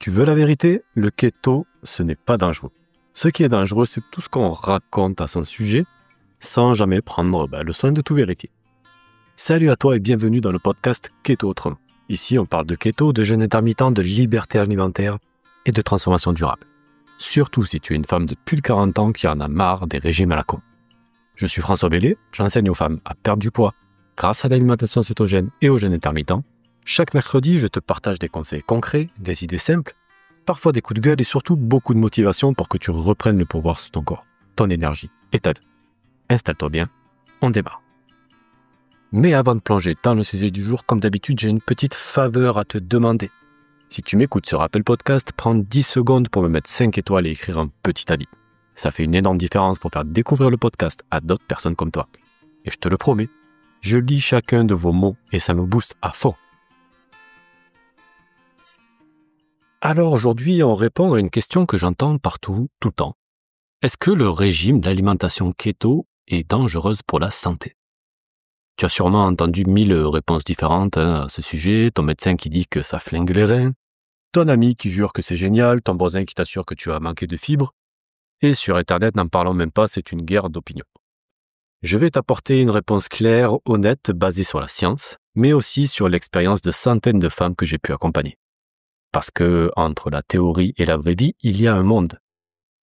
Tu veux la vérité? Le keto, ce n'est pas dangereux. Ce qui est dangereux, c'est tout ce qu'on raconte à son sujet sans jamais prendre le soin de tout vérifier. Salut à toi et bienvenue dans le podcast Keto Autrement. Ici, on parle de keto, de jeûne intermittent, de liberté alimentaire et de transformation durable. Surtout si tu es une femme de plus de 40 ans qui en a marre des régimes à la con. Je suis François Bellé, j'enseigne aux femmes à perdre du poids grâce à l'alimentation cétogène et au jeûne intermittent. Chaque mercredi, je te partage des conseils concrets, des idées simples, parfois des coups de gueule et surtout beaucoup de motivation pour que tu reprennes le pouvoir sur ton corps, ton énergie et ta vie. Installe-toi bien, on démarre. Mais avant de plonger dans le sujet du jour, comme d'habitude, j'ai une petite faveur à te demander. Si tu m'écoutes sur Apple Podcast, prends 10 secondes pour me mettre 5 étoiles et écrire un petit avis. Ça fait une énorme différence pour faire découvrir le podcast à d'autres personnes comme toi. Et je te le promets, je lis chacun de vos mots et ça me booste à fond. Alors aujourd'hui, on répond à une question que j'entends partout, tout le temps. Est-ce que le régime d'alimentation keto est dangereuse pour la santé? Tu as sûrement entendu 1000 réponses différentes à ce sujet, ton médecin qui dit que ça flingue les reins, ton ami qui jure que c'est génial, ton voisin qui t'assure que tu as manqué de fibres, et sur Internet, n'en parlons même pas, c'est une guerre d'opinion. Je vais t'apporter une réponse claire, honnête, basée sur la science, mais aussi sur l'expérience de centaines de femmes que j'ai pu accompagner. Parce que entre la théorie et la vraie vie, il y a un monde.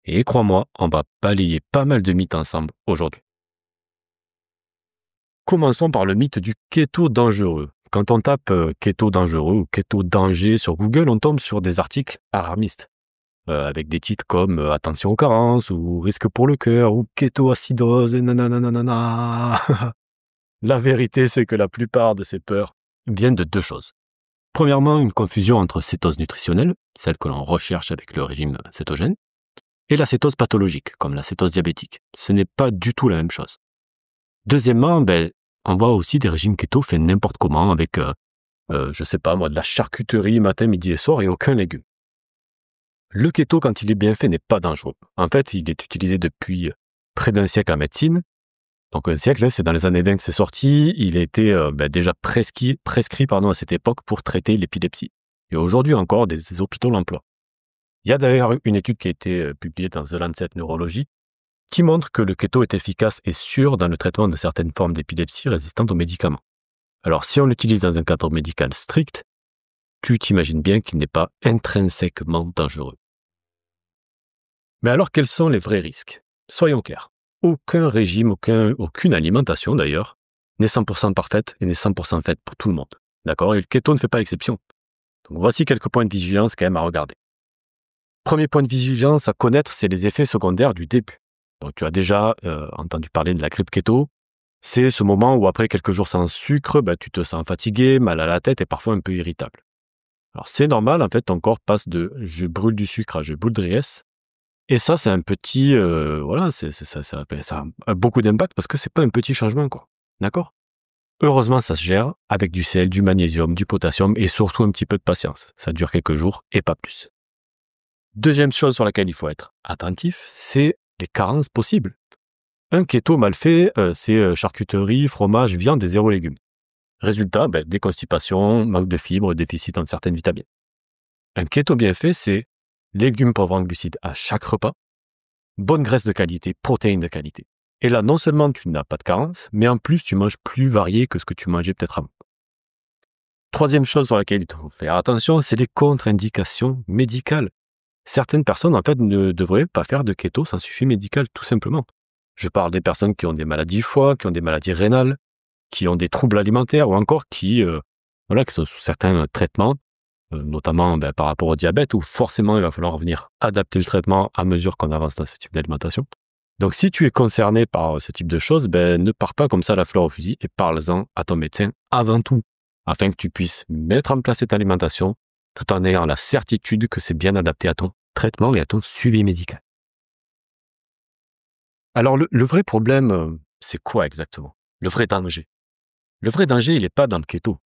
Et crois-moi, on va balayer pas mal de mythes ensemble aujourd'hui. Commençons par le mythe du keto dangereux. Quand on tape keto dangereux ou keto danger sur Google, on tombe sur des articles alarmistes. Avec des titres comme attention aux carences ou risque pour le cœur ou keto acidose, nanana. La vérité, c'est que la plupart de ces peurs viennent de deux choses. Premièrement, une confusion entre cétose nutritionnelle, celle que l'on recherche avec le régime cétogène, et la cétose pathologique, comme la cétose diabétique. Ce n'est pas du tout la même chose. Deuxièmement, on voit aussi des régimes keto faits n'importe comment avec, de la charcuterie matin, midi et soir et aucun légume. Le keto, quand il est bien fait, n'est pas dangereux. En fait, il est utilisé depuis près d'un siècle en médecine. Donc un siècle, c'est dans les années 20 que c'est sorti. Il était déjà prescrit à cette époque pour traiter l'épilepsie. Et aujourd'hui encore, des hôpitaux l'emploient. Il y a d'ailleurs une étude qui a été publiée dans The Lancet Neurology qui montre que le keto est efficace et sûr dans le traitement de certaines formes d'épilepsie résistantes aux médicaments. Alors si on l'utilise dans un cadre médical strict, tu t'imagines bien qu'il n'est pas intrinsèquement dangereux. Mais alors quels sont les vrais risques? Soyons clairs. Aucun régime, aucune alimentation d'ailleurs, n'est 100% parfaite et n'est 100% faite pour tout le monde. D'accord? Et le keto ne fait pas exception. Donc voici quelques points de vigilance quand même à regarder. Premier point de vigilance à connaître, c'est les effets secondaires du début. Donc tu as déjà entendu parler de la grippe keto. C'est ce moment où après quelques jours sans sucre, tu te sens fatigué, mal à la tête et parfois un peu irritable. Alors c'est normal, en fait, ton corps passe de « je brûle du sucre » à « je brûle de graisse ». Et ça, c'est un petit... ça a beaucoup d'impact parce que c'est pas un petit changement, quoi. D'accord? Heureusement, ça se gère avec du sel, du magnésium, du potassium et surtout un petit peu de patience. Ça dure quelques jours et pas plus. Deuxième chose sur laquelle il faut être attentif, c'est les carences possibles. Un keto mal fait, c'est charcuterie, fromage, viande et zéro légumes. Résultat, déconstipation, manque de fibres, déficit en certaines vitamines. Un keto bien fait, c'est légumes pauvres en glucides à chaque repas, bonne graisse de qualité, protéines de qualité. Et là, non seulement tu n'as pas de carence, mais en plus, tu manges plus varié que ce que tu mangeais peut-être avant. Troisième chose sur laquelle il faut faire attention, c'est les contre-indications médicales. Certaines personnes, en fait, ne devraient pas faire de keto sans suivi médical, tout simplement. Je parle des personnes qui ont des maladies foie, qui ont des maladies rénales, qui ont des troubles alimentaires ou encore qui sont sous certains traitements, notamment par rapport au diabète, où forcément il va falloir venir adapter le traitement à mesure qu'on avance dans ce type d'alimentation. Donc si tu es concerné par ce type de choses, ne pars pas comme ça la fleur au fusil et parle-en à ton médecin avant tout, afin que tu puisses mettre en place cette alimentation tout en ayant la certitude que c'est bien adapté à ton traitement et à ton suivi médical. Alors le vrai problème, c'est quoi exactement? Le vrai danger? Le vrai danger, il n'est pas dans le keto.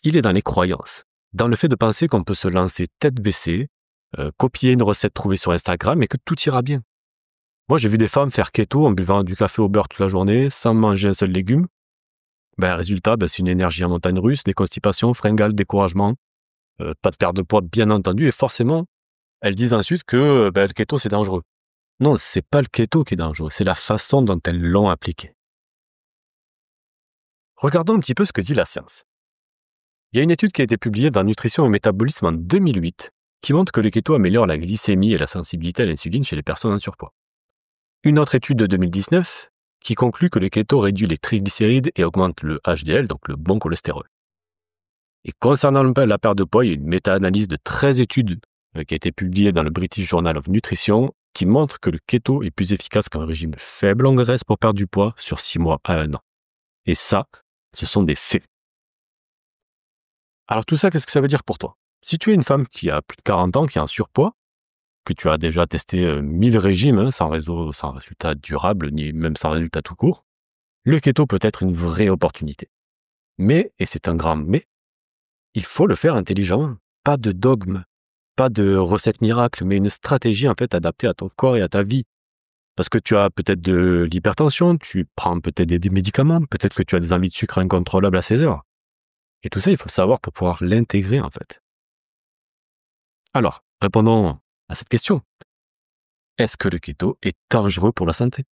Il est dans les croyances. Dans le fait de penser qu'on peut se lancer tête baissée, copier une recette trouvée sur Instagram et que tout ira bien. Moi, j'ai vu des femmes faire keto en buvant du café au beurre toute la journée, sans manger un seul légume. Résultat, c'est une énergie en montagne russe, des constipations, fringales, découragement. pas de perte de poids bien entendu, et forcément, elles disent ensuite que le keto c'est dangereux. Non, c'est pas le keto qui est dangereux, c'est la façon dont elles l'ont appliqué. Regardons un petit peu ce que dit la science. Il y a une étude qui a été publiée dans Nutrition et Métabolisme en 2008 qui montre que le keto améliore la glycémie et la sensibilité à l'insuline chez les personnes en surpoids. Une autre étude de 2019 qui conclut que le keto réduit les triglycérides et augmente le HDL, donc le bon cholestérol. Et concernant la perte de poids, il y a une méta-analyse de 13 études qui a été publiée dans le British Journal of Nutrition qui montre que le keto est plus efficace qu'un régime faible en graisse pour perdre du poids sur 6 mois à 1 an. Et ça, ce sont des faits. Alors tout ça, qu'est-ce que ça veut dire pour toi? Si tu es une femme qui a plus de 40 ans, qui est en surpoids, que tu as déjà testé 1000 régimes sans résultat durable, ni même sans résultat tout court, le keto peut être une vraie opportunité. Mais, et c'est un grand mais, il faut le faire intelligemment. Pas de dogme, pas de recette miracle, mais une stratégie en fait adaptée à ton corps et à ta vie. Parce que tu as peut-être de l'hypertension, tu prends peut-être des médicaments, peut-être que tu as des envies de sucre incontrôlables à 16 heures. Et tout ça, il faut le savoir pour pouvoir l'intégrer en fait. Alors, répondons à cette question. Est-ce que le keto est dangereux pour la santé?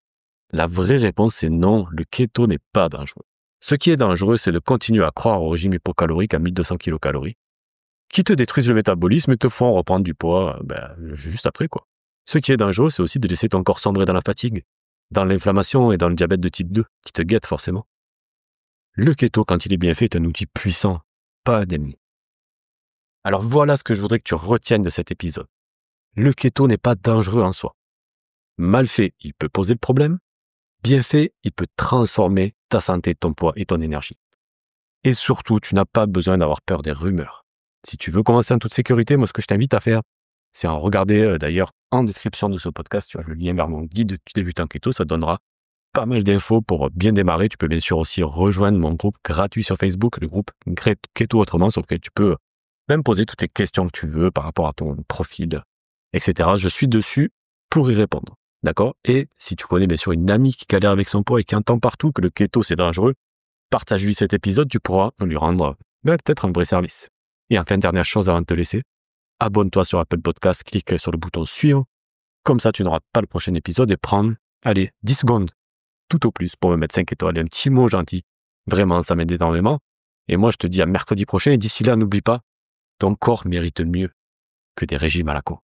La vraie réponse est non, le keto n'est pas dangereux. Ce qui est dangereux, c'est de continuer à croire au régime hypocalorique à 1200 kcal, qui te détruisent le métabolisme et te font reprendre du poids juste après, quoi. Ce qui est dangereux, c'est aussi de laisser ton corps sombrer dans la fatigue, dans l'inflammation et dans le diabète de type 2, qui te guette forcément. Le keto, quand il est bien fait, est un outil puissant, pas un ennemi. Alors voilà ce que je voudrais que tu retiennes de cet épisode. Le keto n'est pas dangereux en soi. Mal fait, il peut poser le problème. Bien fait, il peut transformer ta santé, ton poids et ton énergie. Et surtout, tu n'as pas besoin d'avoir peur des rumeurs. Si tu veux commencer en toute sécurité, moi ce que je t'invite à faire, c'est en regarder d'ailleurs en description de ce podcast, tu as le lien vers mon guide du débutant keto, ça te donnera pas mal d'infos pour bien démarrer. Tu peux bien sûr aussi rejoindre mon groupe gratuit sur Facebook, le groupe Keto Autrement, sur lequel tu peux même poser toutes les questions que tu veux par rapport à ton profil, etc. Je suis dessus pour y répondre. D'accord? Et si tu connais bien sûr une amie qui galère avec son poids et qui entend partout que le keto c'est dangereux, partage-lui cet épisode, tu pourras lui rendre peut-être un vrai service. Et enfin, dernière chose avant de te laisser, abonne-toi sur Apple Podcast, clique sur le bouton suivre, comme ça tu n'auras pas le prochain épisode et prends, 10 secondes, tout au plus, pour me mettre 5 étoiles et un petit mot gentil. Vraiment, ça m'aide énormément. Et moi, je te dis à mercredi prochain et d'ici là, n'oublie pas, ton corps mérite mieux que des régimes à la con.